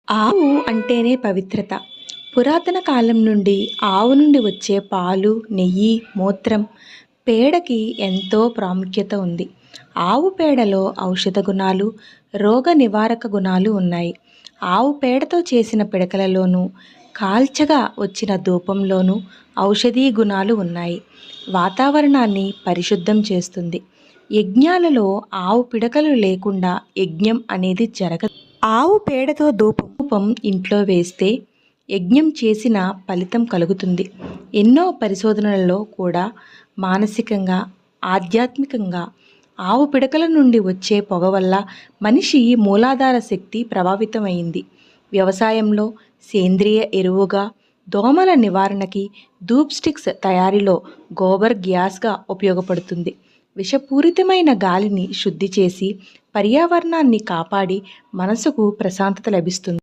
ఆవు అంటేనే పవిత్రత. పురాతన కాలం నుండి ఆవు నుండి వచ్చే పాలు, నెయ్యి, మూత్రం, పేడకి ఎంతో ప్రాముఖ్యత ఉంది. ఆవు పేడలో ఔషధ గుణాలు, రోగ నివారక గుణాలు ఉన్నాయి. ఆవు పేడతో చేసిన పిడకలలోనూ, కాల్చగా వచ్చిన ధూపంలోనూ ఔషధీ గుణాలు ఉన్నాయి. వాతావరణాన్ని పరిశుద్ధం చేస్తుంది. యజ్ఞాలలో ఆవు పిడకలు లేకుండా యజ్ఞం అనేది జరగదు. ఆవు పేడతో ధూపం ఇంట్లో వేస్తే యజ్ఞం చేసిన ఫలితం కలుగుతుంది. ఎన్నో పరిశోధనలలో కూడా మానసికంగా, ఆధ్యాత్మికంగా ఆవు పిడకల నుండి వచ్చే పొగ వల్ల మనిషి మూలాధార శక్తి ప్రభావితమైంది. వ్యవసాయంలో సేంద్రియ ఎరువుగా, దోమల నివారణకి, ధూప్ స్టిక్స్ తయారీలో గోబర్ గ్యాస్గా ఉపయోగపడుతుంది. విషపూరితమైన గాలిని శుద్ధి చేసి పర్యావరణాన్ని కాపాడి మనసుకు ప్రశాంతత లభిస్తుంది.